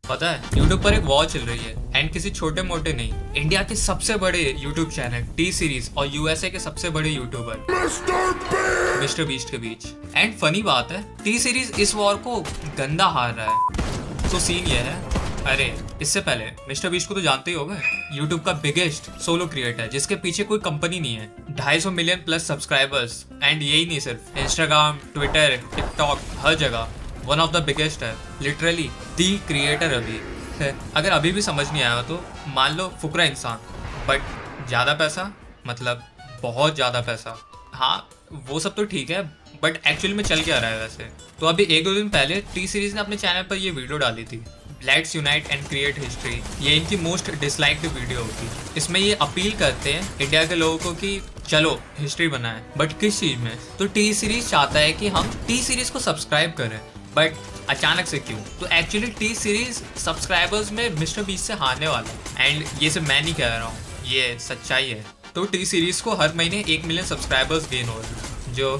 पता है यूट्यूब पर एक वॉर चल रही है एंड किसी छोटे मोटे नहीं, इंडिया के सबसे बड़े यूट्यूब चैनल टी सीरीज और यूएसए के सबसे बड़े यूट्यूबर मिस्टर बीस्ट के बीच। एंड फनी बात है टी सीरीज इस वॉर को गंदा हार रहा है। तो सीन ये है, अरे इससे पहले मिस्टर बीस्ट को तो जानते ही होगे, यूट्यूब का बिगेस्ट सोलो क्रिएटर जिसके पीछे कोई कंपनी नहीं है, 250 मिलियन प्लस सब्सक्राइबर्स। एंड यही नहीं, सिर्फ इंस्टाग्राम, ट्विटर, टिकटॉक, हर जगह वन ऑफ द बिगेस्ट है, लिटरली दी क्रिएटर अभी है। अगर अभी भी समझ नहीं आया तो मान लो फुकरा इंसान, बट ज़्यादा पैसा, मतलब बहुत ज़्यादा पैसा। हाँ वो सब तो ठीक है, बट एक्चुअली में चल क्या रहा है वैसे। तो अभी एक दो दिन पहले टी सीरीज ने अपने चैनल पर ये वीडियो डाली थी, let's unite and create history. ये इनकी मोस्ट डिसलाइक्ड वीडियो होगी। इसमें ये अपील करते हैं इंडिया के लोगों को कि चलो हिस्ट्री बनाएं, बट किस चीज़ में। तो टी सीरीज चाहता है कि हम टी सीरीज को सब्सक्राइब करें, बट अचानक से क्यों। तो एक्चुअली टी सीरीज सब्सक्राइबर्स में मिस्टर बीस्ट से हारने वाला है। एंड ये सिर्फ मैं नहीं कह रहा हूँ, ये सच्चाई है। तो टी सीरीज को हर महीने 1 मिलियन सब्सक्राइबर्स गेन हो रहे हैं, जो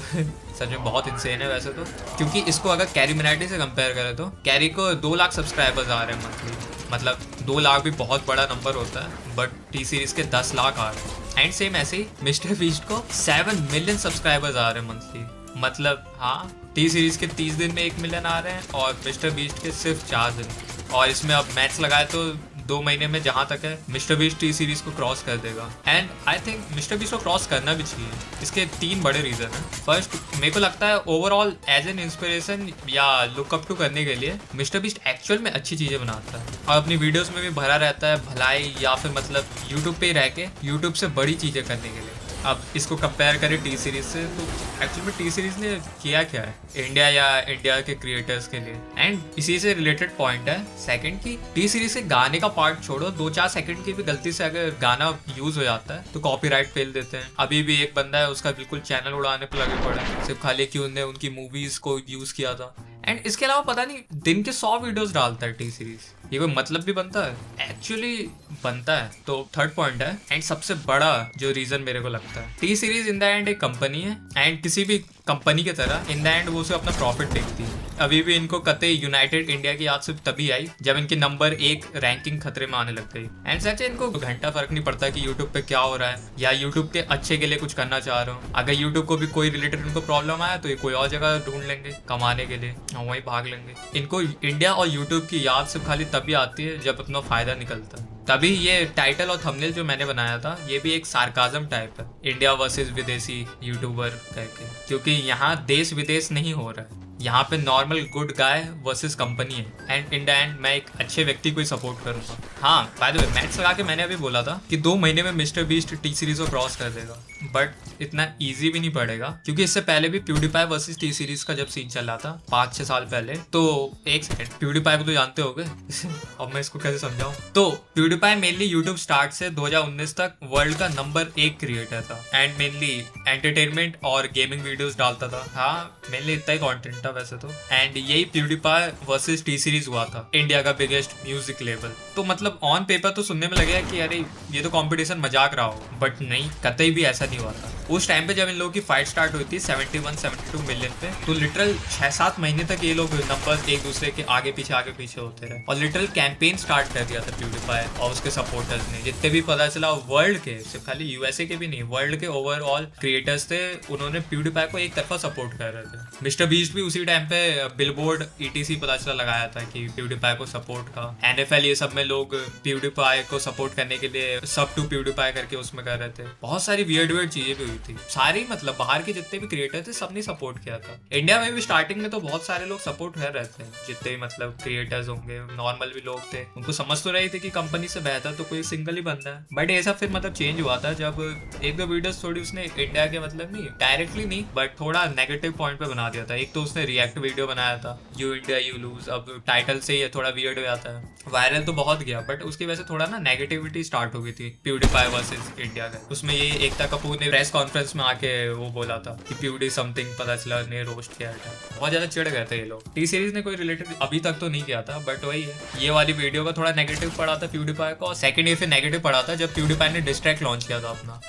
सच में बहुत इंसेन है वैसे तो। क्योंकि इसको अगर कैरी मिनाटी से कंपेयर करें तो कैरी को 2 लाख सब्सक्राइबर्स आ रहे हैं मंथली। मतलब 2 लाख भी बहुत बड़ा नंबर होता है, बट टी सीरीज के 10 लाख आ रहे हैं। एंड सेम ऐसे ही मिस्टर बीस्ट को 7 मिलियन सब्सक्राइबर्स आ रहे हैं मंथली। मतलब हाँ, टी सीरीज के 30 दिन में 1 मिलियन आ रहे हैं और मिस्टर बीस्ट के सिर्फ 4 दिन। और इसमें अब मैथ्स लगाए तो 2 महीने में जहाँ तक है मिस्टर बीस्ट टी सीरीज को क्रॉस कर देगा। And I think mister beast को क्रॉस करना भी चाहिए। इसके 3 बड़े रीजन हैं। फर्स्ट, मेरे को लगता है ओवरऑल एज एन इंस्पिरेशन या लुकअप टू करने के लिए मिस्टर बीस्ट एक्चुअल में अच्छी चीज़ें बनाता है और अपनी वीडियोस में भी भरा रहता है भलाई, या फिर मतलब यूट्यूब पे रह के यूट्यूब से बड़ी चीज़ें करने के लिए। अब इसको कंपेयर करें टी सीरीज से तो एक्चुअली में टी सीरीज ने किया क्या है इंडिया या इंडिया के क्रिएटर्स के लिए। एंड इसी से रिलेटेड पॉइंट है सेकंड की टी सीरीज से गाने का पार्ट छोड़ो, 2-4 सेकंड की भी गलती से अगर गाना यूज हो जाता है तो कॉपीराइट फेल देते हैं। अभी भी एक बंदा है, उसका बिल्कुल चैनल उड़ाने पर लगे पड़े हैं सिर्फ खाली कि उनने उनकी मूवीज को यूज किया था। एंड इसके अलावा पता नहीं दिन के 100 वीडियोस डालता है टी सीरीज। ये कोई मतलब भी बनता है? एक्चुअली बनता है। तो थर्ड पॉइंट है एंड सबसे बड़ा जो रीजन मेरे को लगता है, T series in the and एक कंपनी है एंड किसी भी कंपनी की तरह इन द एंड वो उसे अपना प्रॉफिट देखती है। अभी भी इनको कतई यूनाइटेड इंडिया की याद सिर्फ तभी आई जब इनकी नंबर 1 रैंकिंग खतरे में आने लग गई। एंड सच है, इनको घंटा फर्क नहीं पड़ता कि यूट्यूब पे क्या हो रहा है या यूट्यूब के अच्छे के लिए कुछ करना चाह रहे हो। अगर यूट्यूब को भी कोई रिलेटेड इनको प्रॉब्लम आया तो ये कोई और जगह ढूंढ लेंगे कमाने के लिए और वहीं भाग लेंगे। इनको इंडिया और यूट्यूब की याद सिर्फ खाली तभी आती है जब अपना फायदा निकलता है। तभी ये टाइटल और थंबनेल जो मैंने बनाया था ये भी एक सार्काज्म टाइप है, इंडिया वर्सेस विदेशी यूट्यूबर करके, क्योंकि यहाँ देश विदेश नहीं हो रहा है, यहाँ पे normal good guy versus company है। एंड इन द एंड मैं एक अच्छे व्यक्ति को ही सपोर्ट करूंगा। हाँ बाय द वे, मैथ्स लगा के मैंने अभी बोला था कि 2 महीने में मिस्टर बीस्ट टी सीरीज को क्रॉस कर देगा, बट इतना इजी भी नहीं पड़ेगा क्योंकि इससे पहले भी प्यूडीपाई वर्सेस टी सीरीज का जब सीन चल रहा था 5-6 साल पहले, तो एक सेकंड, प्यूडीपाई को तो जानते होगे अब मैं इसको कैसे समझाऊं। तो प्यूडीपाई मेनली यूट्यूब स्टार्ट से 2019 तक वर्ल्ड का नंबर 1 क्रिएटर था एंड मेनली एंटरटेनमेंट और गेमिंग वीडियोस डालता था। हाँ मेनली इतना ही कंटेंट था वैसे तो। एंड यही प्यूडीपाई वर्सेस टी सीरीज हुआ था, इंडिया का बिगेस्ट म्यूजिक लेवल। तो मतलब ऑन पेपर तो सुनने में लगेगा कि अरे ये तो कंपटीशन मजाक रहा हो, बट नहीं, कतई भी ऐसा नहीं हुआ था। उस टाइम पे जब इन लोगों की फाइट स्टार्ट हुई थी 71-72 मिलियन पे, तो लिटरल 6-7 महीने तक ये लोग नंबर्स एक दूसरे के आगे पीछे होते रहे और लिटरल कैंपेन स्टार्ट कर दिया था प्यूडीपाई और उसके सपोर्टर्स ने। जितने भी पता चला वर्ल्ड के, सिर्फ खाली यूएसए के भी नहीं, वर्ल्ड के ओवरऑल क्रिएटर्स थे, उन्होंने प्यूडीपाई को एक तरफा सपोर्ट कर रहे थे। मिस्टर बीस्ट भी उसी टाइम पे बिलबोर्ड ETC पता चला लगाया था कि प्यूडीपाई को सपोर्ट का। NFL ये सब में लोग प्यूडीपाई को सपोर्ट करने के लिए सब टू प्यूडीपाई करके उसमें कर रहे थे। बहुत सारी वियर्ड चीजें भी हुई थी। सारी मतलब बाहर के जितने भी क्रिएटर थे सबने सपोर्ट किया था। इंडिया में भी स्टार्टिंग में तो बहुत सारे लोग सपोर्ट कर रहे थे, जितने भी मतलब क्रिएटर्स होंगे, नॉर्मल भी लोग थे, उनको समझ तो रही थी कि कंपनी से बेहतर तो कोई सिंगल ही बंदा है। बट ये सब फिर मतलब चेंज हुआ था जब 1-2 वीडियोस थोड़ी उसने इंडिया के मतलब नहीं डायरेक्टली नहीं बट थोड़ा नेगेटिव पॉइंट पे बना दिया था। एक तो उसने रिएक्ट वीडियो बनाया था, यू इंडिया यू लूज। अब टाइटल से ये थोड़ा वियर्ड हो जाता है, वायरल तो बहुत गया बट उसकी वजह से थोड़ा ना नेगेटिविटी स्टार्ट हो गई थी प्यूडीपाई वर्सेस इंडिया का। उसमें ये एकता कपूर ने प्रेस कॉन्फ्रेंस में आके वो बोला था कि प्यूडी समथिंग, पता चला ने रोस्ट किया था। बहुत ज्यादा चिढ़ गए थे ये लोग। टी सीरीज ने कोई रिलेटेड अभी तक तो नहीं किया था, बट वही है, ये वाली वीडियो का थोड़ा नेगेटिव पड़ा था प्यूडीपाई को। और सेकंड ये फिर नेगेटिव पड़ा था जब प्यूडीपाई ने डिस्ट्रैक्ट लॉन्च किया था अपना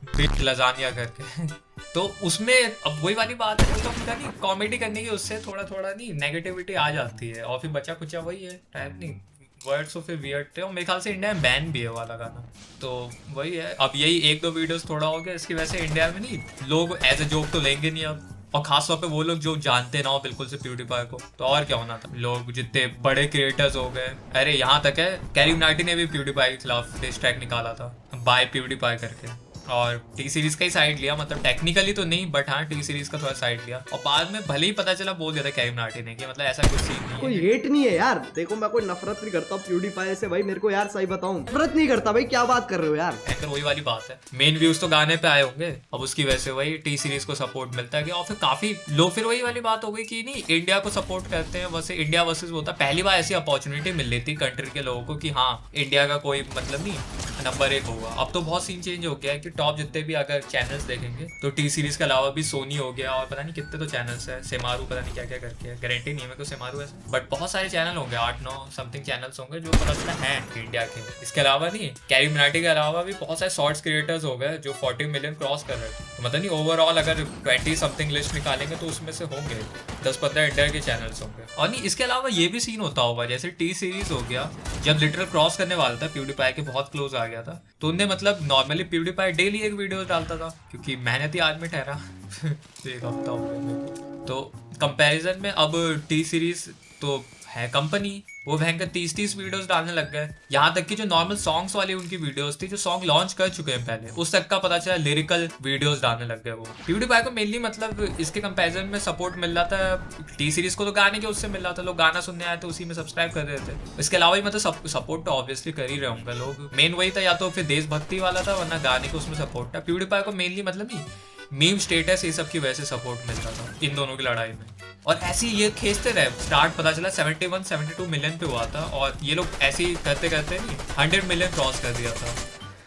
बिट लजानिया करके तो उसमें अब वही वाली बात है, तो पता नहीं कॉमेडी करने की उससे थोड़ा थोड़ा नहीं नेगेटिविटी आ जाती है, और फिर बचा कुचा वही है टाइप नहीं वर्ड्स, तो फिर वियर्ड थे, और मेरे ख्याल से इंडिया में बैन भी है वाला गाना। तो वही है, अब यही एक दो वीडियोस थोड़ा हो गया, इसकी वजह से इंडिया में नहीं लोग एज ए जोक तो लेंगे नहीं अब, और खासतौर पे वो लोग जो जानते ना हो बिल्कुल से प्यूडीपाई को, तो और क्या होना था। लोग जितने बड़े क्रिएटर्स हो गए, अरे यहाँ तक है कैरी मिनाटी ने भी प्यूडीपाई के खिलाफ डिस ट्रैक निकाला था बाय प्यूडीपाई करके, और टी सीरीज का ही साइड लिया, मतलब टेक्निकली तो नहीं बट हाँ टी सीरीज का थोड़ा साइड लिया, और बाद में भले ही पता चला बोल दिया था कैरी मिनाटी ने कि मतलब ऐसा कुछ सीन नहीं है। कोई हेट नहीं है यार, देखो मैं कोई नफरत नहीं करता प्यूडीफाई से भाई, मेरे को यार सही बताऊं नफरत नहीं करता भाई, क्या बात कर रहे हो यार। एंकर वही वाली बात है, मेन व्यूज तो गाने पे आए होंगे, अब उसकी वजह से वही टी सीरीज को सपोर्ट मिलता है, और फिर काफी लोग, फिर वही वाली बात हो गई कि नहीं इंडिया को सपोर्ट करते हैं, वैसे इंडिया वर्सेस होता, पहली बार ऐसी अपॉर्चुनिटी मिल रही थी कंट्री के लोगों को कि हाँ इंडिया का कोई मतलब नहीं नंबर 1 होगा। अब तो बहुत सीन चेंज हो गया है कि टॉप जितने भी अगर चैनल्स देखेंगे तो टी सीरीज के अलावा भी सोनी हो गया, और पता नहीं कितने तो चैनल्स है, सेमारू पता नहीं क्या क्या करके है, गारंटी नहीं है मेरे को सेमारू है, बट बहुत सारे चैनल होंगे, 8-9 समथिंग चैनल्स होंगे जो पता चला है इंडिया के। इसके अलावा नहीं कैरी मिनाटी के अलावा भी बहुत सारे शॉर्ट्स क्रिएटर्स हो गए जो 40 मिलियन क्रॉस कर रहे थे, तो मतलब नहीं ओवरऑल अगर 20 समथिंग लिस्ट निकालेंगे तो उसमें से होंगे 10-15 इंडिया के चैनल्स होंगे। और नहीं इसके अलावा ये भी सीन होता होगा, जैसे टी सीरीज हो गया, जब लिटरल क्रॉस करने वाला था प्यूडीपाई के बहुत क्लोज आ गया था, तो उनने मतलब नॉर्मली प्यूडीपाई डेली एक वीडियो डालता था क्योंकि मेहनती आदमी ठहरा एक हफ्ता हो गया, तो कंपैरिजन में अब टी सीरीज तो है कंपनी, वो भयंकर 30-30 वीडियोस डालने लग गए, यहाँ तक कि जो नॉर्मल सॉन्ग्स वाली उनकी वीडियोस थी जो सॉन्ग लॉन्च कर चुके हैं पहले, उस तक का पता चला लिरिकल वीडियोस डालने लग गए वो। प्यूडीपाई को मेनली मतलब इसके कंपैरिजन में सपोर्ट मिल रहा था, टी सीरीज को तो गाने के उससे मिल रहा था, लोग गाना सुनने आए थे उसी में सब्सक्राइब कर रहे थे, इसके अलावा भी मतलब सपोर्ट तो ऑब्वियसली कर ही रहे होंगे लोग, मेन वही था या तो फिर देशभक्ति वाला था वरना गाने को उसमें सपोर्ट था। प्यूडीपाई को मेनली मतलब नहीं मीम स्टेटस ये सब की वजह से सपोर्ट मिल रहा था इन दोनों की लड़ाई में, और ऐसे ही ये खींचते रहे, स्टार्ट पता चला 71-72 मिलियन पे हुआ था, और ये लोग ऐसे ही करते करते नहीं 100 मिलियन क्रॉस कर दिया था,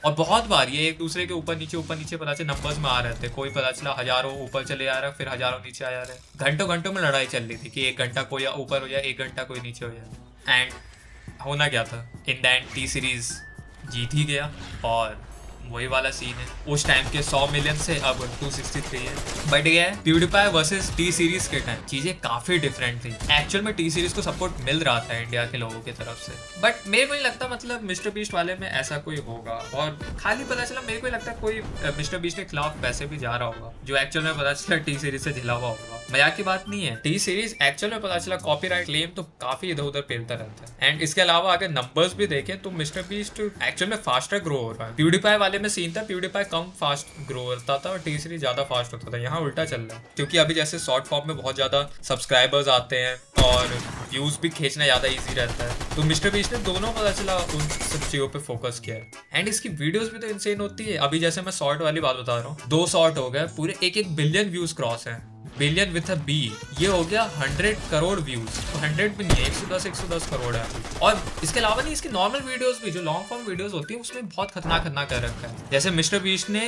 और बहुत बार ये एक दूसरे के ऊपर नीचे पता चला नंबर्स में आ रहे थे, कोई पता चला हजारों ऊपर चले आ रहा है फिर हजारों नीचे आ जा रहे हैं, घंटों घंटों में लड़ाई चल रही थी कि 1 घंटा कोई ऊपर हो जाए 1 घंटा कोई नीचे हो जाए, एंड होना क्या था in the end T Series जीत ही गया, और वही वाला सीन है, उस टाइम के 100 मिलियन से अब 263 है, बढ़ गया है। प्यूडीपाई वर्सेस टी सीरीज के टाइम चीजें काफी डिफरेंट थी, एक्चुअल में टी सीरीज को सपोर्ट मिल रहा था इंडिया के लोगों की तरफ से, बट मेरे को नहीं लगता मतलब मिस्टर बीस्ट वाले में ऐसा कोई होगा, और खाली पता चला मेरे को लगता है कोई मिस्टर बीस्ट के खिलाफ पैसे भी जा रहा होगा जो एक्चुअल में पता चला टी सीरीज से झिला हुआ होगा, मजाक की बात नहीं है। टी सीरीज एक्चुअल में पता चला कॉपीराइट क्लेम तो काफी इधर उधर पेलता रहता है, एंड इसके अलावा अगर नंबर्स भी देखें तो मिस्टर बीस्ट एक्चुअल में फास्टर ग्रो हो रहा है, प्यूडीपाई वाले में सीन था प्यूडीपाई कम फास्ट ग्रो करता था और टी सीरीज ज्यादा फास्ट होता था, यहाँ उल्टा चल रहा है, क्योंकि अभी जैसे शॉर्ट फॉर्म में बहुत ज्यादा सब्सक्राइबर्स आते हैं और व्यूज भी खींचना ज्यादा इजी रहता है, तो मिस्टर बीस्ट ने दोनों पता चला उन सब चीजों पे फोकस किया है, एंड इसकी वीडियोस भी तो इंसेन होती है। अभी जैसे मैं शॉर्ट वाली बात बता रहा हूँ, 2 शॉर्ट हो गए पूरे 1 बिलियन व्यूज क्रॉस है, बिलियन विथ अ बी, ये हो गया 100 करोड़ व्यूज, तो 100 भी नहीं है 110 करोड़ है, और इसके अलावा नहीं इसकी नॉर्मल वीडियोस भी जो लॉन्ग फॉर्म वीडियोस होती है उसमें बहुत खतरनाक कर रखा है, जैसे मिस्टर बीस्ट ने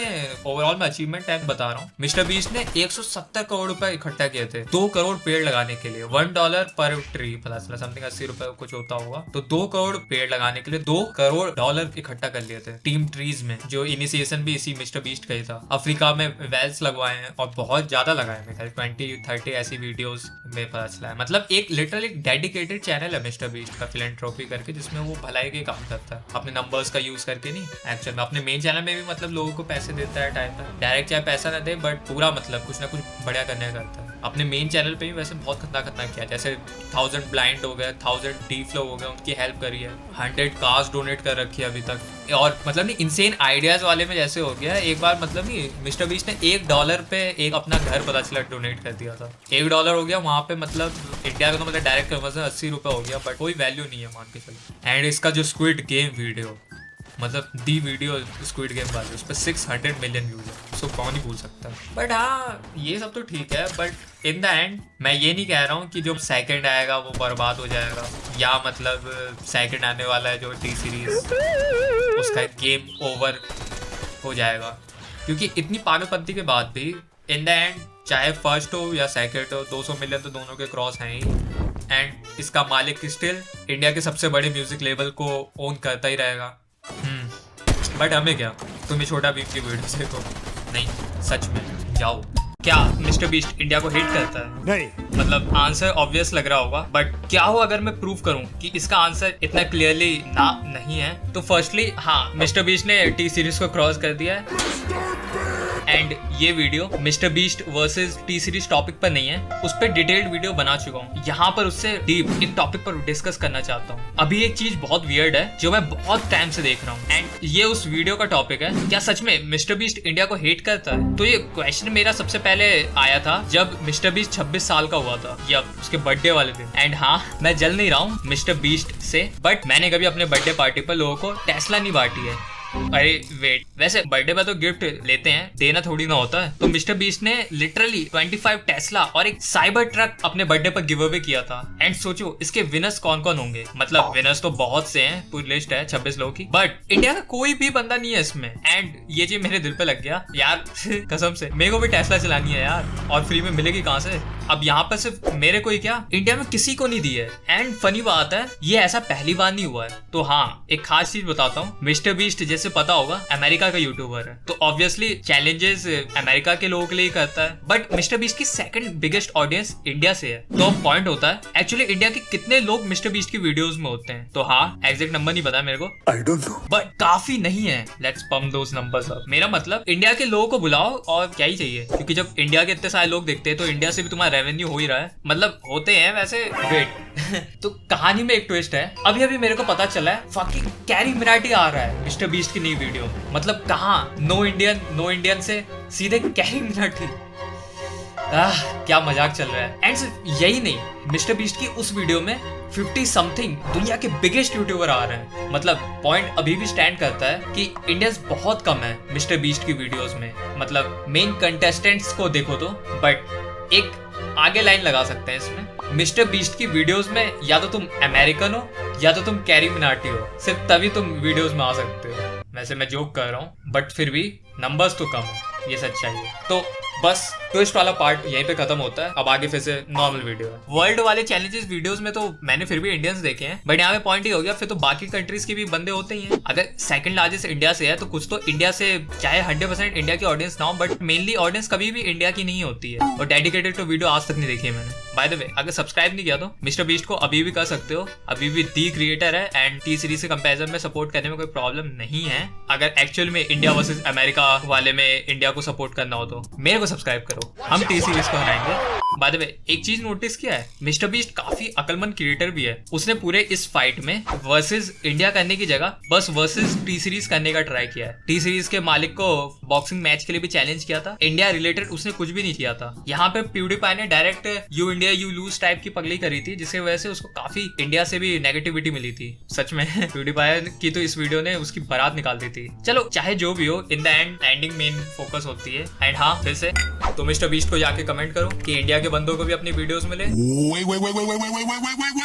ओवरऑल में अचीवमेंट टैग बता रहा हूँ, मिस्टर बीस्ट ने 170 करोड़ रुपए इकट्ठा किए थे 2 करोड़ पेड़ लगाने के लिए, $1 पर ट्री पता चला समथिंग 80 रुपए कुछ होता होगा, तो 2 करोड़ पेड़ लगाने के लिए $2 करोड़ इकट्ठा कर लिए थे टीम ट्रीज में, जो इनिशिएशन भी इसी मिस्टर बीस्ट का ही था। अफ्रीका में वेल्स लगवाए हैं और बहुत ज्यादा लगाए हैं, 20-30 ऐसी वीडियोस में पता चला है, मतलब एक लिटरल एक डेडिकेटेड चैनल है मिस्टर बीस्ट का फिलैंथ्रोपी करके, जिसमें वो भलाई के काम करता है अपने नंबर्स का यूज करके, नहीं एक्चुअल में अपने मेन चैनल में भी मतलब लोगों को पैसे देता है टाइम पर, डायरेक्ट चाहे पैसा ना दे बट पूरा मतलब कुछ ना कुछ बढ़िया करने का करता है। अपने मेन चैनल पे भी वैसे बहुत खतरनाक किया, जैसे 1000 ब्लाइंड हो गए, 1000 डी फ्लो हो गए, उनकी हेल्प करी है, 100 कार्स डोनेट कर रखी है अभी तक, और मतलब नहीं इंसेन आइडियाज वाले में जैसे हो गया एक बार मतलब नहीं मिस्टर बीस्ट ने $1 पे एक अपना घर पता चला डोनेट कर दिया था, $1 हो गया वहाँ पे, मतलब इंडिया का तो मतलब डायरेक्ट कन्वर्जन 80 रुपये हो गया, बट कोई वैल्यू नहीं है मान के चलो। एंड इसका जो स्क्विड गेम वीडियो मतलब दी वीडियो स्क्विड गेम वाली, उस पर 600 मिलियन व्यूज है, उसको कौन ही भूल सकता है। बट हाँ ये सब तो ठीक है, बट इन द एंड मैं ये नहीं कह रहा हूँ कि जो सेकंड आएगा वो बर्बाद हो जाएगा, या मतलब सेकंड आने वाला है जो टी सीरीज उसका गेम ओवर हो जाएगा, क्योंकि इतनी पागलपंती के बाद भी इन द एंड चाहे फर्स्ट हो या सेकंड हो 200 मिलियन तो दोनों के क्रॉस हैं ही, एंड इसका मालिक स्टिल इंडिया के सबसे बड़े म्यूजिक लेबल को ओन करता ही रहेगा। बट हमें क्या, तुम्हें छोटा भीम की वीडियो देखो नहीं सच में जाओ। क्या मिस्टर बीस्ट इंडिया को हेट करता है? नहीं। मतलब आंसर ऑब्वियस लग रहा होगा, बट क्या हो अगर मैं प्रूव करूं कि इसका आंसर इतना क्लियरली ना नहीं है? तो फर्स्टली हाँ, मिस्टर बीस्ट ने टी सीरीज को क्रॉस कर दिया है एंड ये video mister beast versus T series topic पर नहीं है, उस पर डिटेल्ड वीडियो बना चुका हूँ। यहाँ पर उससे डीप एक टॉपिक पर डिस्कस करना चाहता हूँ। अभी एक चीज बहुत वियर्ड है जो मैं बहुत टाइम से देख रहा हूँ एंड ये उस वीडियो का टॉपिक है, क्या सच में मिस्टर बीस्ट इंडिया को हेट करता है? तो ये क्वेश्चन मेरा सबसे पहले आया था जब मिस्टर बीस्ट 26 साल का हुआ था, या उसके बर्थडे वाले दिन। एंड हाँ, मैं जल नहीं रहा हूँ मिस्टर बीस्ट से, बट मैंने कभी अपने बर्थडे पार्टी पर लोगों को टेस्ला नहीं बांटी है। अरे वेट, वैसे बर्थडे पे तो गिफ्ट लेते हैं, देना थोड़ी ना होता है। तो मिस्टर बीस्ट ने लिटरली 25 टेस्ला और एक साइबर ट्रक अपने बर्थडे पर गिव अवे किया था। एंड सोचो इसके विनर्स कौन कौन होंगे। मतलब विनर्स तो बहुत से हैं, पूरी लिस्ट है 26 लोगों की, बट इंडिया का कोई भी बंदा नहीं है इसमें। एंड ये चीज मेरे दिल पे लग गया यार कसम से मेरे को भी टेस्ला चलानी है यार, और फ्री में मिलेगी कहाँ से? अब यहाँ पर सिर्फ मेरे को ही क्या, इंडिया में किसी को नहीं दी है। एंड फनी बात है, ये ऐसा पहली बार नहीं हुआ है। तो हाँ, एक खास चीज बताता हूँ, मिस्टर बीस्ट जैसे पता होगा अमेरिका का यूट्यूबर है, तो ऑब्वियसली चैलेंजेस अमेरिका के लोगों के लिए करता है, बट मिस्टर बीस्ट की सेकंड बिगेस्ट ऑडियंस इंडिया से है। तो पॉइंट होता है एक्चुअली इंडिया के कितने लोग मिस्टर बीस्ट की वीडियोस में होते हैं। तो हाँ, एग्जैक्ट नंबर नहीं पता मेरे को, I don't know. बट काफी नहीं है। Let's pump those numbers up. मेरा मतलब इंडिया के लोगों को बुलाओ और क्या ही चाहिए, क्योंकि जब इंडिया के इतने सारे लोग देखते हैं तो इंडिया से भी तुम्हारा रेवेन्यू हो ही रहा है। मतलब होते हैं वैसे। वेट तो कहानी में एक ट्विस्ट है। अभी अभी मेरे को पता चला है फकिंग कैरी मिनाटी आ रहा है मिस्टर बीस्ट की नई वीडियो में। मतलब कहाँ नो इंडियन से सीधे कैरी मिनाटी। क्या मजाक चल रहा है। एंड सिर्फ यही नहीं, मिस्टर बीस्ट की उस वीडियो में 50 समथिंग दुनिया के बिगेस्ट यूट्यूबर आ रहे हैं। मतलब पॉइंट अभी भी स्टैंड करता है कि इंडियंस बहुत कम है मिस्टर बीस्ट की वीडियोस में। मतलब मेन कंटेस्टेंट्स को देखो तो, बट एक आगे लाइन लगा सकते हैं इसमें, मिस्टर बीस्ट की वीडियोस में या तो तुम अमेरिकन हो या तो तुम कैरी मिनाटी हो, सिर्फ तभी तुम वीडियोस में आ सकते हो। वैसे मैं जोक कर रहा हूँ, बट फिर भी नंबर्स तो कम है, ये सच्चाई है। तो बस ट्विस्ट वाला पार्ट यहीं पे खत्म होता है। अब आगे फिर से नॉर्मल वीडियो है। वर्ल्ड वाले चैलेंजेस वीडियोस में तो मैंने फिर भी इंडियंस देखे हैं, बट यहाँ पे पॉइंट ही हो गया, फिर तो बाकी कंट्रीज के भी बंदे होते ही हैं। अगर सेकंड लार्जेस्ट इंडिया से है तो कुछ तो इंडिया से, चाहे 100% इंडिया की ऑडियंस ना हो, बट मेनली ऑडियंस कभी भी इंडिया की नहीं होती है। और डेडिकेटेड तो वीडियो आज तक नहीं देखी है मैंने। बाय द वे, अगर सब्सक्राइब नहीं किया तो मिस्टर बीस्ट को अभी भी कर सकते हो, अभी भी दी क्रिएटर है एंड टी सीरीज से कंपैरिजन में सपोर्ट करने में कोई प्रॉब्लम नहीं है। अगर एक्चुअल में इंडिया वर्सेस अमेरिका वाले में इंडिया को सपोर्ट करना हो तो मेरे को सब्सक्राइब करो, हम टी सीरीज को हराएंगे। बाय द वे, एक चीज नोटिस किया है, मिस्टर बीस्ट काफी अकलमंद क्रिएटर भी है। उसने पूरे इस फाइट में वर्सेस इंडिया करने की जगह बस वर्सेस टी सीरीज करने का ट्राई किया है। टी सीरीज के मालिक को बॉक्सिंग मैच के लिए भी चैलेंज किया था, इंडिया रिलेटेड उसने कुछ भी नहीं किया था। यहाँ पे प्यूडीपाई ने direct you India you lose type की पगली करी थी, जिसकी वजह से उसको काफी इंडिया से भी नेगेटिविटी मिली थी। सच में प्यूडीपाई की तो इस वीडियो ने उसकी बारात निकाल दी थी। चलो चाहे जो भी हो, in the ending main focus होती है। एंड हाँ, फिर से तो मिस्टर बीस्ट को जाके कमेंट करो कि इंडिया के बंदों को भी अपनी वीडियोस मिले।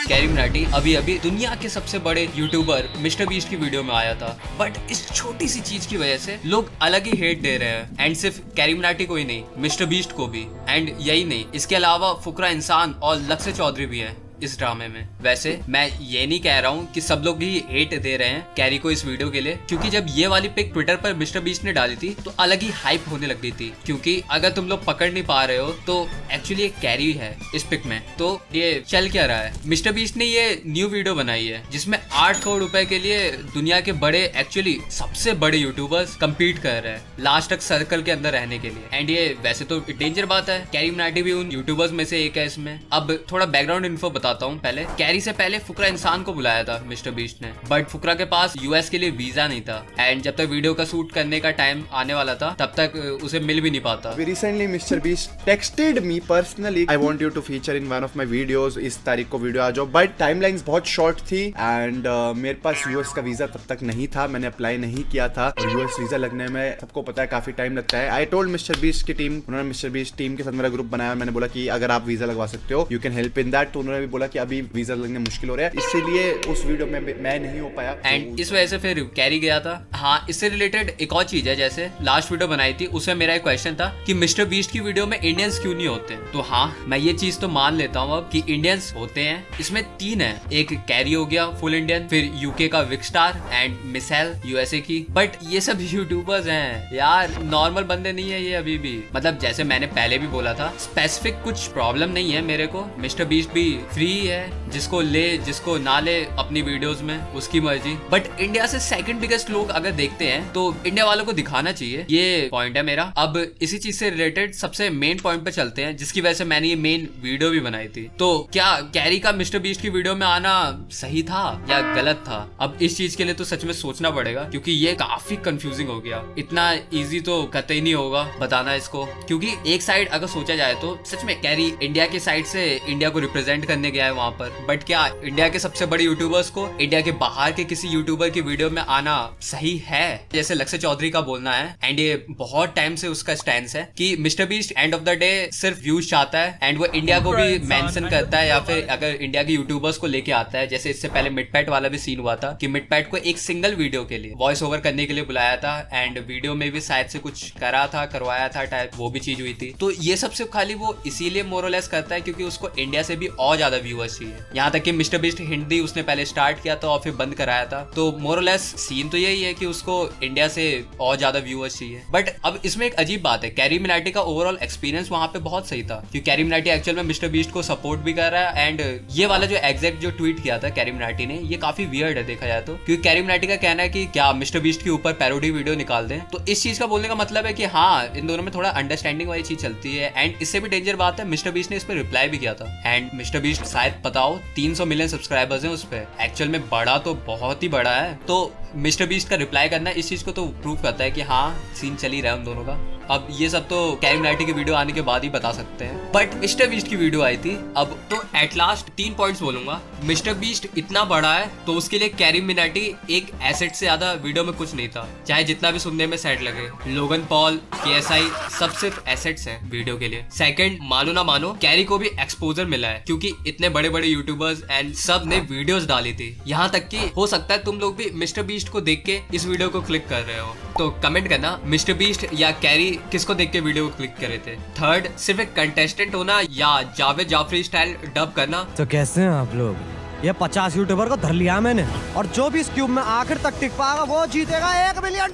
कैरी मिनाटी अभी दुनिया के सबसे बड़े यूट्यूबर मिस्टर बीस्ट की वीडियो में आया था, बट इस छोटी सी चीज की वजह से लोग अलग ही हेट दे रहे हैं। एंड सिर्फ कैरी मिनाटी को ही नहीं, मिस्टर बीस्ट को भी। एंड यही नहीं, इसके अलावा फुकरा इंसान और लक्ष्य चौधरी भी है इस ड्रामे में। वैसे मैं ये नहीं कह रहा हूँ कि सब लोग ही हेट दे रहे हैं कैरी को इस वीडियो के लिए, क्योंकि जब ये वाली पिक ट्विटर पर मिस्टर बीस्ट ने डाली थी तो अलग ही हाइप होने लग गई थी। क्योंकि अगर तुम लोग पकड़ नहीं पा रहे हो तो एक्चुअली एक कैरी है इस पिक में। तो ये चल क्या रहा है, मिस्टर बीस्ट ने ये न्यू वीडियो बनाई है जिसमें 8 करोड़ रुपए के लिए दुनिया के बड़े, एक्चुअली सबसे बड़े यूट्यूबर्स कम्पीट कर रहे हैं लास्ट तक सर्कल के अंदर रहने के लिए। एंड ये वैसे तो डेंजर बात है, कैरी मिनाटी भी उन यूट्यूबर्स में से एक है इसमें। अब थोड़ा बैकग्राउंड इन्फो बताता हूँ। पहले कैरी से पहले फुकरा इंसान को बुलाया था मिस्टर बीस्ट ने, बट फुकरा के पास यूएस के लिए वीजा नहीं था। एंड जब तक वीडियो का शूट करने का टाइम आने वाला था तब तक उसे मिल भी नहीं पाता। Recently Mr. Beast texted me personally, I want you to feature in one of my videos, इस तारीख को वीडियो आ जाओ। बट टाइमलाइंस बहुत शॉर्ट थी एंड मेरे पास यूएस का वीजा तब तक नहीं था, मैंने अप्लाई नहीं किया था। और यूएस वीजा लगने में सबको पता है काफी टाइम लगता है। आई टोल्ड मिस्टर बीस्ट की टीम, उन्होंने मिस्टर बीस्ट टीम के साथ मेरा ग्रुप बनाया, मैंने बोला कि अगर आप वीजा लगवा सकते हो you can help in that. तो उन्होंने भी बोला बोला कि अभी वीजा लगने मुश्किल हो रहा है, इसीलिए उस वीडियो में मैं नहीं हो पाया। एंड इस वजह से फिर कैरी गया था। हाँ, इससे रिलेटेड एक और चीज है, जैसे लास्ट वीडियो बनाई थी उसमें मेरा एक क्वेश्चन था कि मिस्टर बीस्ट की वीडियो में इंडियंस क्यों नहीं होते। तो हाँ, मैं ये चीज तो मान लेता हूँ अब कि इंडियंस होते हैं। इसमें 3 है, एक कैरी हो गया फुल इंडियन, फिर यूके का विक स्टार एंड मिसाइल यूएसए की। बट ये सब यूट्यूबर्स हैं यार, नॉर्मल बंदे नहीं है ये अभी भी। मतलब जैसे मैंने पहले भी बोला था, स्पेसिफिक कुछ प्रॉब्लम नहीं है मेरे को। मिस्टर बीस्ट भी फ्री है, जिसको ले जिसको ना ले अपनी वीडियोस में उसकी मर्जी। बट इंडिया से सेकंड बिगेस्ट लोग अगर देखते हैं तो इंडिया वालों को दिखाना चाहिए, ये पॉइंट है मेरा। अब इसी चीज से रिलेटेड सबसे मेन पॉइंट पे चलते हैं, जिसकी वजह से मैंने ये मेन वीडियो भी बनाई थी। तो क्या कैरी का मिस्टर बीस्ट की वीडियो में आना सही था या गलत था? अब इस चीज के लिए तो सच में सोचना पड़ेगा, क्योंकि ये काफी कंफ्यूजिंग हो गया। इतना इजी तो कतई नहीं होगा बताना इसको, क्योंकि एक साइड अगर सोचा जाए तो सच में कैरी इंडिया के साइड से इंडिया को रिप्रेजेंट करने गया है वहां पर। बट क्या इंडिया के सबसे बड़े यूट्यूबर्स को इंडिया के बाहर के किसी यूट्यूबर की वीडियो में आना सही है? जैसे लक्ष्य चौधरी का बोलना है, एंड ये बहुत टाइम से उसका स्टैंड है कि mister beast end of the day सिर्फ व्यूज चाहता है, एंड वो इंडिया को भी मेंशन करता है, या फिर अगर इंडिया के यूट्यूबर्स को लेके आता है। जैसे इससे पहले मिडपैट वाला भी सीन हुआ था कि मिडपैट को एक सिंगल वीडियो के लिए वॉइस ओवर करने के लिए बुलाया था, एंड वीडियो में भी शायद से कुछ करवाया था टाइप, वो भी चीज हुई थी। तो ये सब सिर्फ खाली वो इसीलिए मोरलेस करता है क्योंकि उसको इंडिया से भी और ज्यादा व्यूअर्स चाहिए। यहाँ तक कि मिस्टर बीस्ट हिंदी उसने पहले स्टार्ट किया था और फिर बंद कराया था। तो मोरलेस सीन तो यही है कि उसको इंडिया से और ज्यादा व्यूअर्स चाहिए। बट अब इसमें एक अजीब बात है, कैरी मिनाटी का ओवरऑल एक्सपीरियंस वहां पे बहुत सही था, क्योंकि कैरी मिनाटी एक्चुअल में मिस्टर बीस्ट को सपोर्ट भी कर रहा है। एंड ये वाला जो एग्जैक्ट जो ट्वीट किया था कैरी मिनाटी ने, ये काफी वियर्ड है देखा जाए तो, क्योंकि कैरी मिनाटी का कहना है कि क्या मिस्टर बीस्ट के ऊपर पैरोडी वीडियो निकाल दें। तो इस चीज का बोलने का मतलब है कि हाँ, इन दोनों में थोड़ा अंडरस्टैंडिंग वाली चीज चलती है। एंड इससे भी डेंजर बात है, मिस्टर बीस्ट ने इस पर रिप्लाई भी किया था, एंड मिस्टर बीस्ट शायद बताओ 300 मिलियन सब्सक्राइबर्स हैं उस पर। एक्चुअल में बड़ा तो बहुत ही बड़ा है। तो मिस्टर बीस्ट का रिप्लाई करना इस चीज को तो प्रूव करता है कि हाँ, सीन चल ही रहा है उन दोनों का। अब ये सब तो कैरी मिनाटी की वीडियो आने के बाद ही बता सकते हैं। बट मिस्टर बीस्ट की वीडियो आई थी। अब तो एट लास्ट 3 पॉइंट्स बोलूंगा। मिस्टर बीस्ट इतना बड़ा है तो उसके लिए कैरी मिनाटी एक एसेट से ज्यादा वीडियो में कुछ नहीं था, चाहे जितना भी सुनने में सैड लगे। लोगन पॉल, KSI सब सिर्फ एसेट्स हैं वीडियो के लिए। सेकंड, मानो ना मानो, कैरी को भी एक्सपोजर मिला है, क्योंकि इतने बड़े बड़े यूट्यूबर्स एंड सब ने वीडियोस डाली थी। यहाँ तक कि हो सकता है तुम लोग भी मिस्टर बीस्ट को देख के इस वीडियो को क्लिक कर रहे हो। तो कमेंट करना मिस्टर बीस्ट या कैरी किसको देख के वीडियो को क्लिक करे थे। थर्ड, सिर्फ एक कंटेस्टेंट होना या जावेद जाफरी स्टाइल डब करना। तो कैसे हैं आप लोग? ये 50 यूट्यूबर को धर लिया मैंने, और जो भी इस क्यूब में आखिर तक टिक पाएगा वो जीतेगा $1 मिलियन।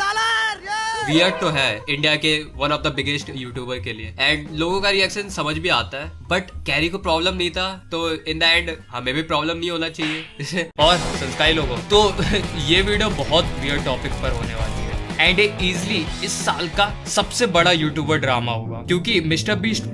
वियर्ड तो है इंडिया के one of the biggest YouTuber के लिए, एंड लोगों का रिएक्शन समझ भी आता है। बट कैरी को प्रॉब्लम नहीं था, तो इन द एंड हमें भी प्रॉब्लम नहीं होना चाहिए। और संस्कारी लोगों, तो ये वीडियो बहुत वियर्ड टॉपिक पर होने वाली है, एंड ये इजिली इस साल का सबसे बड़ा यूट्यूबर ड्रामा होगा, क्योंकि मिस्टर बीस्ट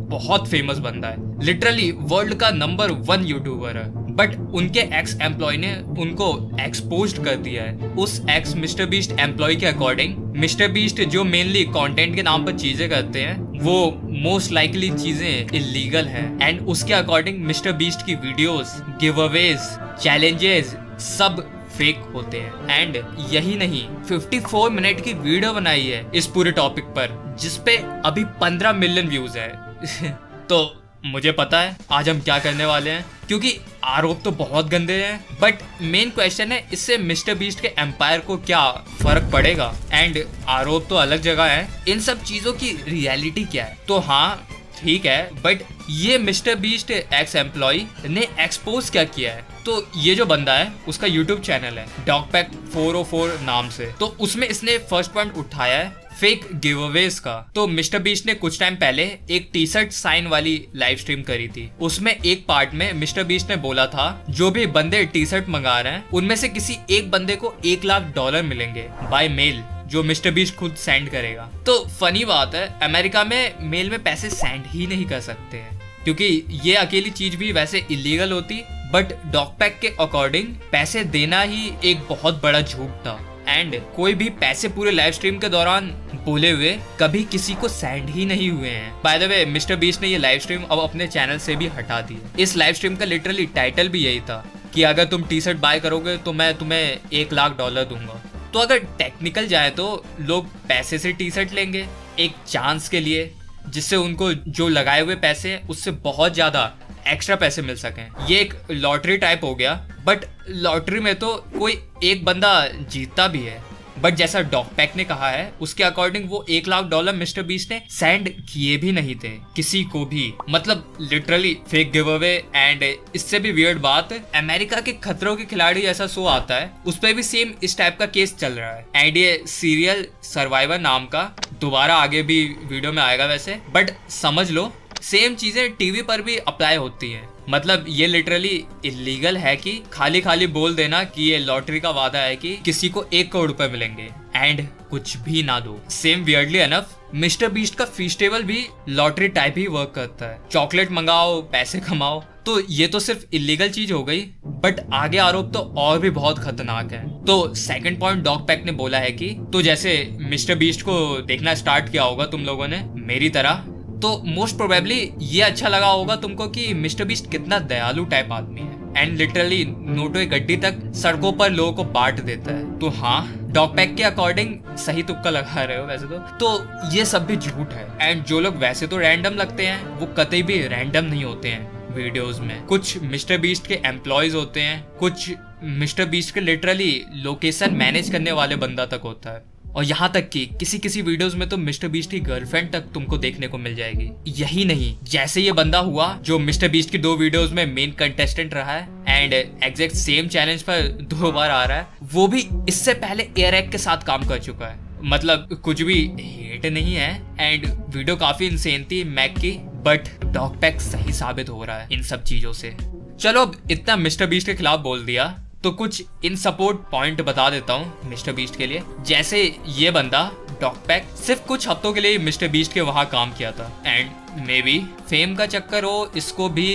बहुत फेमस बंदा है, लिटरली वर्ल्ड का नंबर 1 यूट्यूबर है। बट उनके एक्स एम्प्लॉय ने उनको एक्सपोज्ड कर दिया है। उस एक्स मिस्टर बीस्ट एम्प्लॉय के अकॉर्डिंग मिस्टर बीस्ट जो मेनली कंटेंट के नाम पर चीजें करते हैं वो मोस्ट लाइकली चीजें इलीगल हैं, एंड उसके अकॉर्डिंग मिस्टर बीस्ट की वीडियोस, गिव अवेज, चैलेंजेस सब फेक होते हैं। एंड यही नहीं, 54 मिनट की वीडियो बनाई है इस पूरे टॉपिक पर, जिसपे अभी 15 मिलियन व्यूज है। तो मुझे पता है आज हम क्या करने वाले हैं, क्योंकि आरोप तो बहुत गंदे हैं। बट मेन क्वेश्चन है, इससे मिस्टर बीस्ट के एम्पायर को क्या फर्क पड़ेगा? एंड आरोप तो अलग जगह है, इन सब चीजों की रियलिटी क्या है? तो हाँ ठीक है, बट ये मिस्टर बीस्ट एक्स एम्प्लॉय ने एक्सपोज क्या किया है? तो ये जो बंदा है उसका यूट्यूब चैनल है डॉगपैक 404 नाम से, तो उसमें इसने फर्स्ट पॉइंट उठाया है फेक गिवअवेज का। तो मिस्टर बीस्ट ने कुछ टाइम पहले एक टी शर्ट साइन वाली लाइव स्ट्रीम करी थी। उसमें एक पार्ट में मिस्टर बीस्ट ने बोला था जो भी बंदे टी शर्ट मंगा रहे हैं उनमें से किसी एक बंदे को $1 लाख मिलेंगे बाय मेल, जो मिस्टर बीस्ट खुद सेंड करेगा। तो फनी बात है, अमेरिका में मेल में पैसे सेंड ही नहीं कर सकते हैं, क्योंकि ये अकेली चीज भी वैसे इलीगल होती। बट डॉगपैक के अकॉर्डिंग पैसे देना ही एक बहुत बड़ा झूठ था, एंड कोई भी पैसे पूरे लाइव स्ट्रीम के दौरान बोले हुए कभी किसी को सेंड ही नहीं हुए हैं। By the way mister beast ने ये लाइव स्ट्रीम अब अपने चैनल से भी हटा दी है। इस लाइव स्ट्रीम का लिटरली टाइटल भी यही था कि अगर तुम टी शर्ट बाय करोगे तो मैं तुम्हें $1 लाख दूंगा। तो अगर टेक्निकल जाए तो लोग पैसे से टी शर्ट लेंगे एक चांस के लिए, जिससे उनको जो लगाए हुए पैसे उससे बहुत ज्यादा एक्स्ट्रा पैसे मिल सकें। ये एक लॉटरी टाइप हो गया, बट लॉटरी में तो कोई एक बंदा जीतता भी है। बट जैसा डॉगपैक ने कहा है उसके अकॉर्डिंग वो $1 लाख मिस्टर बीस्ट ने सेंड किए भी नहीं थे किसी को भी, मतलब literally fake give away. And इससे भी वियर्ड बात, अमेरिका के खतरों के खिलाड़ी जैसा शो आता है उस पर भी सेम इस टाइप का केस चल रहा है। एंड ये सीरियल सर्वाइवर नाम का दोबारा आगे भी वीडियो में आएगा वैसे, बट समझ लो सेम चीजें टीवी पर भी अप्लाई होती हैं। मतलब ये लिटरली इलीगल है कि खाली खाली बोल देना कि ये लॉटरी का वादा है कि किसी को 1 करोड़ रुपए मिलेंगे एंड कुछ भी ना दो। Same weirdly enough mister beast का फेस्टिवल भी लॉटरी टाइप ही वर्क करता है। चॉकलेट मंगाओ, पैसे कमाओ। तो ये तो सिर्फ इलीगल चीज हो गई, बट आगे आरोप तो और भी बहुत खतरनाक है। तो सेकंड पॉइंट डॉगपैक ने बोला है कि तो जैसे मिस्टर बीस्ट को देखना स्टार्ट किया होगा तुम लोगों ने मेरी तरह, तो मोस्ट प्रोबेबली ये अच्छा लगा होगा तुमको कि मिस्टर बीस्ट कितना दयालु टाइप आदमी है एंड लिटरली नोटो गड्डी तक सड़कों पर लोगों को बांट देता है। तो हाँ, डॉगपैक के अकॉर्डिंग सही तुक्का लगा रहे हो वैसे तो ये सब भी झूठ है। एंड जो लोग वैसे तो रैंडम लगते हैं वो कतई भी रैंडम नहीं होते हैं वीडियोस में। कुछ मिस्टर बीस्ट के एम्प्लॉयज होते हैं, कुछ मिस्टर बीस्ट के लिटरली लोकेशन मैनेज करने वाले बंदा तक होता है। और यहाँ तक कि किसी किसी वीडियोस में तो मिस्टर बीस्ट की गर्लफ्रेंड तक तुमको देखने को मिल जाएगी। यही नहीं, जैसे ये बंदा हुआ जो मिस्टर बीस्ट की 2 वीडियोस में मेन कंटेस्टेंट रहा है एंड एग्जैक्ट सेम चैलेंज पर 2 बार आ रहा है, वो भी इससे पहले एयरएक के साथ काम कर चुका है। मतलब कुछ भी हेट नहीं है एंड वीडियो काफी इंसेन थी मैक की, बट डॉगपैक सही साबित हो रहा है इन सब चीजों से। चलो अब इतना मिस्टर बीस्ट के खिलाफ बोल दिया तो कुछ इन सपोर्ट पॉइंट बता देता हूँ मिस्टर बीस्ट के लिए। जैसे ये बंदा डॉगपैक सिर्फ कुछ हफ्तों के लिए मिस्टर बीस्ट के वहां काम किया था एंड मे बी फेम का चक्कर हो इसको भी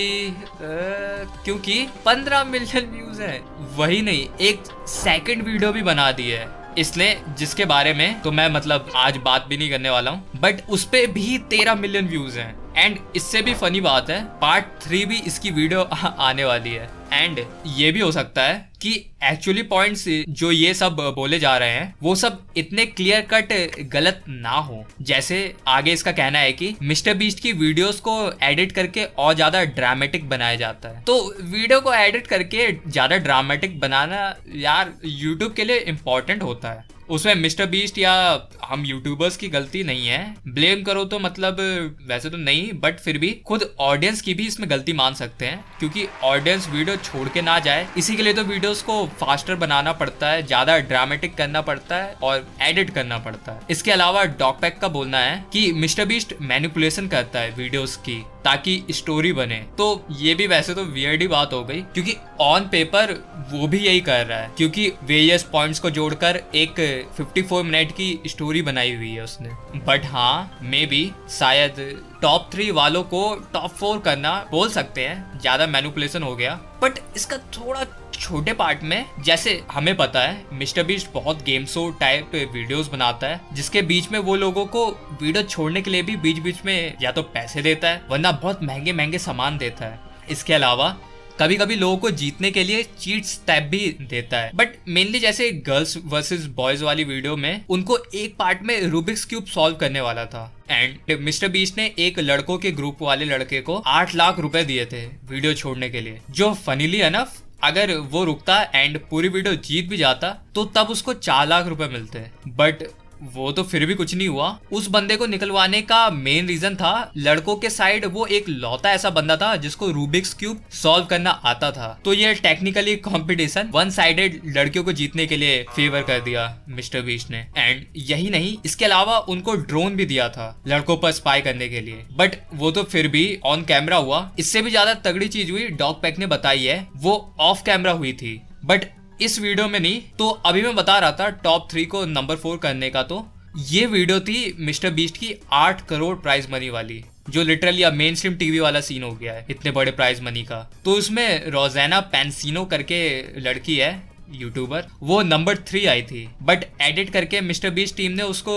क्योंकि 15 मिलियन व्यूज है। वही नहीं, एक सेकंड वीडियो भी बना दी है इसने, जिसके बारे में तो मैं मतलब आज बात भी नहीं करने वाला हूँ, बट उस पे भी 13 मिलियन व्यूज हैं। एंड इससे भी फनी बात है पार्ट 3 भी इसकी वीडियो आने वाली है। एंड ये भी हो सकता है कि एक्चुअली पॉइंट्स जो ये सब बोले जा रहे हैं वो सब इतने क्लियर कट गलत ना हो। जैसे आगे इसका कहना है कि मिस्टर बीस्ट की वीडियोस को एडिट करके और ज्यादा ड्रामेटिक बनाया जाता है। तो वीडियो को एडिट करके ज्यादा ड्रामेटिक बनाना यार यूट्यूब के लिए इम्पोर्टेंट होता है। उसमें मिस्टर बीस्ट या हम यूट्यूबर्स की गलती नहीं है, ब्लेम करो तो मतलब वैसे तो नहीं, बट फिर भी खुद ऑडियंस की भी इसमें गलती मान सकते हैं क्योंकि ऑडियंस वीडियो छोड़ के ना जाए, इसी के लिए तो वीडियोस को फास्टर बनाना पड़ता है, ज्यादा ड्रामेटिक करना पड़ता है और एडिट करना पड़ता है। इसके अलावा डॉगपैक का बोलना है कि मिस्टर बीस्ट मैनिपुलेशन करता है वीडियोस की ताकि स्टोरी बने। तो ये भी वैसे तो वियर्ड ही बात हो गई क्योंकि ऑन पेपर वो भी यही कर रहा है क्योंकि वेरियस पॉइंट्स को जोड़कर एक 54 मिनट की स्टोरी बनाई हुई है उसने। बट हाँ, मे बी शायद टॉप 3 वालों को टॉप 4 करना बोल सकते हैं, ज्यादा मैनिपुलेशन हो गया। बट इसका थोड़ा छोटे पार्ट में, जैसे हमें पता है मिस्टर बीस्ट बहुत गेम शो टाइप वीडियोस बनाता है जिसके बीच में वो लोगों को वीडियो छोड़ने के लिए भी बीच बीच में या तो पैसे देता है वरना बहुत महंगे महंगे सामान देता है। इसके अलावा कभी कभी लोगों को जीतने के लिए चीट्स टाइप भी देता है। बट मेनली जैसे गर्ल्स वर्सेस बॉयज वाली वीडियो में उनको एक पार्ट में रूबिक्स क्यूब सॉल्व करने वाला था एंड मिस्टर बीस्ट ने एक लड़कों के ग्रुप वाले लड़के को 8 लाख रुपए दिए थे वीडियो छोड़ने के लिए, जो फनीली एनफ अगर वो रुकता एंड पूरी वीडियो जीत भी जाता तो तब उसको 4 लाख रुपए मिलते। बट वो तो फिर भी कुछ नहीं हुआ। उस बंदे को निकलवाने का मेन रीजन था लड़कों के साइड वो एक लौता ऐसा बंदा था जिसको रूबिक्स क्यूब सॉल्व करना आता था। तो ये टेक्निकली कंपटीशन वन साइडेड लड़कियों को जीतने के लिए फेवर कर दिया मिस्टर बीस्ट ने। एंड यही नहीं, इसके अलावा उनको ड्रोन भी दिया था लड़कों पर स्पाई करने के लिए, बट वो तो फिर भी ऑन कैमरा हुआ। इससे भी ज्यादा तगड़ी चीज हुई डॉगपैक ने बताई है, वो ऑफ कैमरा हुई थी बट इस वीडियो में नहीं। तो अभी मैं बता रहा था टॉप 3 को नंबर 4 करने का, तो ये वीडियो थी मिस्टर बीस्ट की 8 करोड़ प्राइज मनी वाली, जो लिटरली अब मेन स्ट्रीम टीवी वाला सीन हो गया है इतने बड़े प्राइज मनी का। तो उसमें रोजाना पेंसिनो करके लड़की है यूट्यूबर, वो नंबर 3 आई थी। बट एडिट करके मिस्टर बीस्ट टीम ने उसको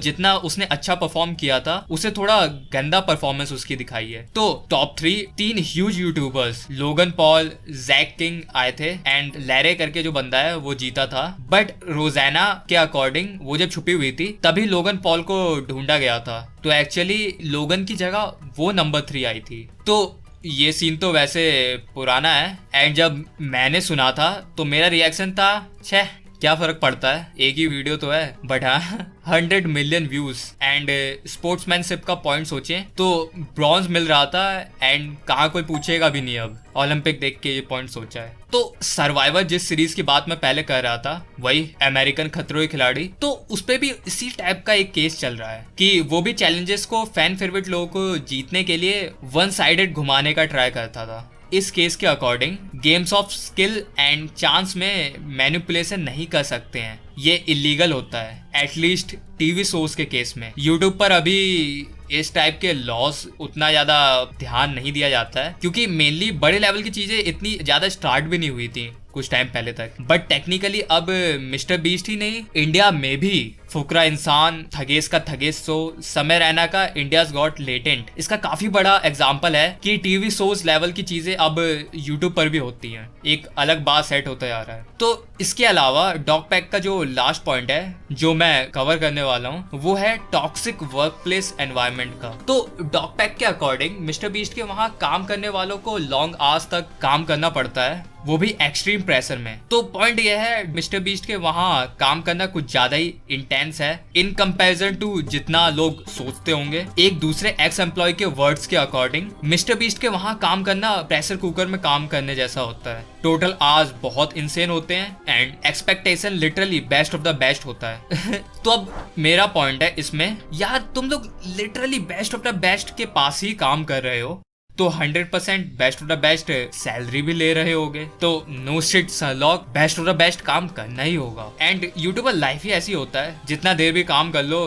जितना उसने अच्छा परफॉर्म किया था उसे थोड़ा गंदा परफॉर्मेंस उसकी दिखाई है। तो top 3 huge YouTubers Logan Paul, Jack King आए थे एंड लैरे करके जो बंदा है वो जीता था। बट रोजाना के अकॉर्डिंग वो जब छुपी हुई थी तभी लोगन पॉल को ढूंढा गया था, तो एक्चुअली लोगन की जगह वो नंबर 3 आई थी। तो ये सीन तो वैसे पुराना है एंड जब मैंने सुना था तो मेरा रिएक्शन था छह क्या फर्क पड़ता है, एक ही वीडियो तो है। बट हाँ 100 मिलियन व्यूज एंड स्पोर्ट्समैनशिप का पॉइंट सोचें तो ब्रॉन्ज मिल रहा था एंड कहाँ कोई पूछेगा भी नहीं अब ओलंपिक देख के ये पॉइंट सोचा है। तो सर्वाइवर जिस सीरीज की बात मैं पहले कर रहा था वही अमेरिकन खतरों के खिलाड़ी, तो उस पे भी इसी टाइप का एक केस चल रहा है कि वो भी चैलेंजेस को फैन फेवरेट लोगों को जीतने के लिए वन साइडेड घुमाने का ट्राई करता था। इस केस के according games of skill and chance में मैनिपुलेशन नहीं कर सकते हैं, ये इलीगल होता है एटलीस्ट टीवी शोज के केस में। यूट्यूब पर अभी इस टाइप के लॉस उतना ज्यादा ध्यान नहीं दिया जाता है क्योंकि मेनली बड़े लेवल की चीजें इतनी ज्यादा स्टार्ट भी नहीं हुई थी कुछ टाइम पहले तक। बट टेक्निकली अब मिस्टर बीस्ट ही नहीं, इंडिया में भी फुकरा इंसान, थगेस का थगेस शो, समय रैना का इंडियाज गॉट लेटेंट, इसका काफी बड़ा एग्जांपल है कि टीवी शोज लेवल की चीजें अब यूट्यूब पर भी होती हैं। एक अलग बात सेट होता जा रहा है। तो इसके अलावा डॉग पैक का जो लास्ट पॉइंट है जो मैं कवर करने वाला हूँ वो है टॉक्सिक वर्क प्लेस एनवायरमेंट का। तो डॉग पैक के अकॉर्डिंग मिस्टर बीस्ट के वहाँ काम करने वालों को लॉन्ग आवर्स तक काम करना पड़ता है, वो भी एक्सट्रीम प्रेशर में। तो पॉइंट ये है मिस्टर बीस्ट के वहाँ काम करना कुछ ज्यादा ही इंटेंस है इन कंपैरिजन टू जितना लोग सोचते होंगे। एक दूसरे एक्स एम्प्लॉय के वर्ड्स के अकॉर्डिंग मिस्टर बीस्ट के वहाँ काम करना प्रेशर कुकर में काम करने जैसा होता है। टोटल आवर्स बहुत इंसेन होते हैं and expectation literally best of the best होता है। तो अब मेरा पॉइंट है इसमें, यार तुम लोग literally best of the best के पास ही काम कर रहे हो तो 100% best of the best salary भी ले रहे होगे, तो no shit Sherlock, best of the best काम करना ही होगा। एंड यूट्यूबर लाइफ ही ऐसी होता है, जितना देर भी काम कर लो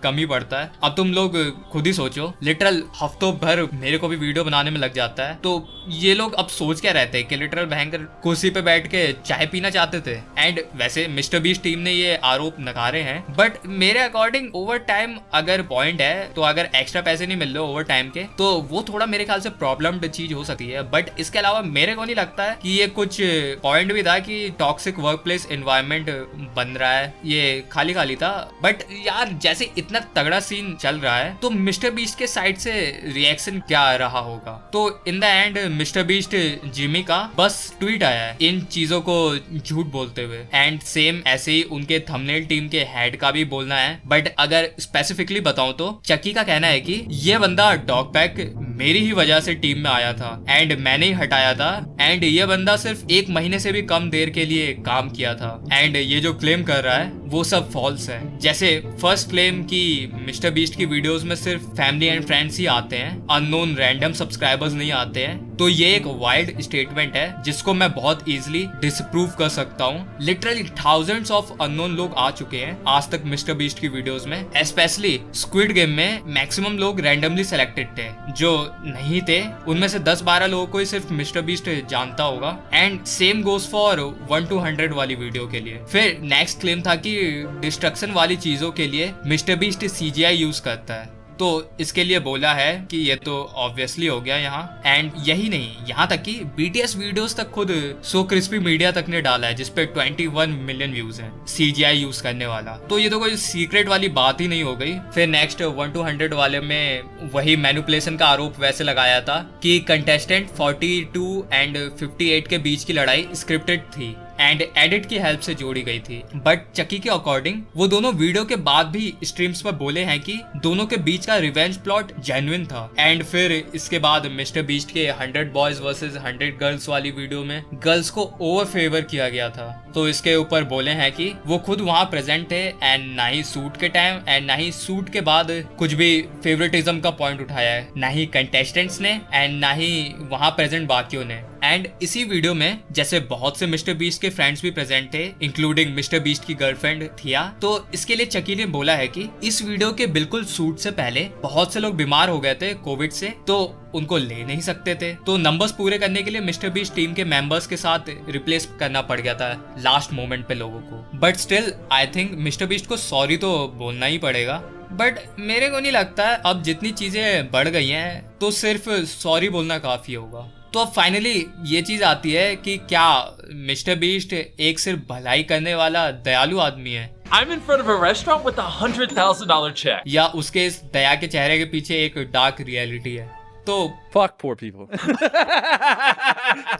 कम ही पड़ता है। अब तुम लोग खुद ही सोचो, लिटरल हफ्तों भर मेरे को भी वीडियो बनाने में लग जाता है, तो ये लोग अब सोच क्या रहते हैं कि लिटरल भयंकर कुर्सी पे बैठ के चाय पीना चाहते थे। एंड वैसे मिस्टर बीस्ट टीम ने ये आरोप नकारे हैं, बट मेरे अकॉर्डिंग ओवर टाइम अगर पॉइंट है तो अगर एक्स्ट्रा पैसे नहीं मिल रहे ओवर टाइम के तो वो थोड़ा मेरे ख्याल से प्रॉब्लम चीज हो सकती है। बट इसके अलावा मेरे को नहीं लगता है कि ये कुछ पॉइंट भी था कि टॉक्सिक वर्क प्लेस एनवायरमेंट बन रहा है, ये खाली खाली था। बट यार जैसे इतना तगड़ा सीन चल रहा है तो मिस्टर बीस्ट के साइड से रिएक्शन क्या रहा होगा। तो इन the and mister beast Jimmy का बस ट्वीट आया है इन चीजों को झूठ बोलते हुए, एंड सेम ऐसे ही उनके थंबनेल टीम के हेड का भी बोलना है। बट अगर स्पेसिफिकली बताऊं तो चक्की का कहना है कि ये बंदा डॉग पैक मेरी ही वजह से टीम में आया था एंड मैंने ही हटाया था, एंड ये बंदा सिर्फ 1 महीने से भी कम देर के लिए काम किया था। एंड ये जो क्लेम कर रहा है वो सब फॉल्स है। जैसे फर्स्ट क्लेम कि मिस्टर बीस्ट की वीडियोस में सिर्फ फैमिली एंड फ्रेंड्स ही आते हैं, अननोन रैंडम सब्सक्राइबर्स नहीं आते हैं, तो ये एक वाइल्ड स्टेटमेंट है जिसको मैं बहुत इजीली डिसप्रूव कर सकता हूँ। लिटरली थाउजेंड्स ऑफ अननोन लोग आ चुके हैं आज तक मिस्टर बीस्ट की वीडियोस में। स्पेशली स्क्विड गेम में मैक्सिमम लोग रैंडमली सेलेक्टेड थे, जो नहीं थे उनमें से 10-12 लोगों को ही सिर्फ मिस्टर बीस्ट जानता होगा। And same goes for 1 to 100 वाली वीडियो के लिए। फिर नेक्स्ट क्लेम था कि डिस्ट्रक्शन वाली चीजों के लिए मिस्टर बीस्ट CGI यूज करता है, तो इसके लिए बोला है कि ये तो ऑब्वियसली हो गया यहाँ। एंड यही नहीं, यहाँ तक कि BTS वीडियोस तक खुद सो क्रिस्पी मीडिया तक ने डाला है जिसपे 21 मिलियन व्यूज हैं CGI यूज करने वाला, तो ये तो कोई सीक्रेट वाली बात ही नहीं हो गई। फिर नेक्स्ट 1 to 100 वाले में वही मैनिपुलेशन का आरोप वैसे लगाया था कि कंटेस्टेंट 42 एंड 58 के बीच की लड़ाई स्क्रिप्टेड थी एंड एडिट की हेल्प से जोड़ी गई थी। बट चक्की के अकॉर्डिंग वो दोनों वीडियो के बाद भी स्ट्रीम्स पर बोले हैं कि दोनों के बीच का रिवेंज प्लॉट जेन्युइन था। एंड फिर इसके बाद मिस्टर बीस्ट के 100 बॉयज वर्सेस 100 गर्ल्स वाली वीडियो में गर्ल्स को ओवर फेवर किया गया था, तो इसके ऊपर बोले हैं कि वो खुद वहाँ प्रेजेंट थे एंड ना ही सूट के टाइम एंड ना ही सूट के बाद कुछ भी फेवरेटिज्म का पॉइंट उठाया है, ना ही कंटेस्टेंट्स ने एंड ना ही वहाँ प्रेजेंट बाकियों ने। एंड इसी वीडियो में जैसे बहुत से मिस्टर बीस्ट के फ्रेंड्स भी प्रेजेंट थे, इंक्लूडिंग मिस्टर बीस्ट की गर्लफ्रेंड थिया, तो इसके लिए चक्की ने बोला है कि इस वीडियो के बिल्कुल शूट से पहले बहुत से लोग बीमार हो गए थे कोविड से, तो उनको ले नहीं सकते थे, तो नंबर्स पूरे करने के लिए मिस्टर बीस्ट टीम के मेंबर्स के साथ रिप्लेस करना पड़ गया था लास्ट मोमेंट पे लोगों को। But still I think mister beast को सॉरी तो बोलना ही पड़ेगा। बट मेरे को नहीं लगता है अब जितनी चीजें बढ़ गई हैं तो सिर्फ सॉरी बोलना काफी होगा। तो अब फाइनली ये चीज आती है कि क्या मिस्टर बीस्ट एक सिर्फ भलाई करने वाला दयालु आदमी है, I'm in front of a restaurant with $100,000 check. या उसके इस दया के चेहरे के पीछे एक डार्क रियलिटी है। तो Fuck poor people.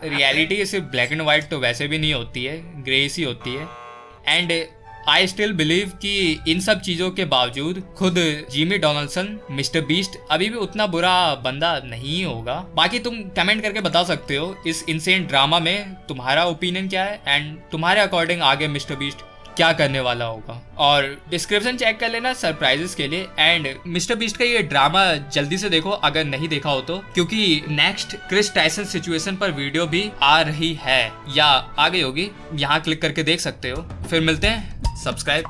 रियलिटी सिर्फ ब्लैक एंड व्हाइट तो वैसे भी नहीं होती है, ग्रे सी होती है। एंड आई स्टिल बिलीव कि इन सब चीजों के बावजूद खुद जिमी डोनाल्डसन, मिस्टर बीस्ट अभी भी उतना बुरा बंदा नहीं होगा। बाकी तुम कमेंट करके बता सकते हो इस इनसेन ड्रामा में तुम्हारा ओपिनियन क्या है एंड तुम्हारे अकॉर्डिंग आगे मिस्टर बीस्ट क्या करने वाला होगा। और डिस्क्रिप्शन चेक कर लेना सरप्राइजेस के लिए। एंड मिस्टर बीस्ट का ये ड्रामा जल्दी से देखो अगर नहीं देखा हो तो, क्योंकि नेक्स्ट क्रिस टाइसन सिचुएशन पर वीडियो भी आ रही है या आ गई होगी, यहाँ क्लिक करके देख सकते हो। फिर मिलते हैं, सब्सक्राइब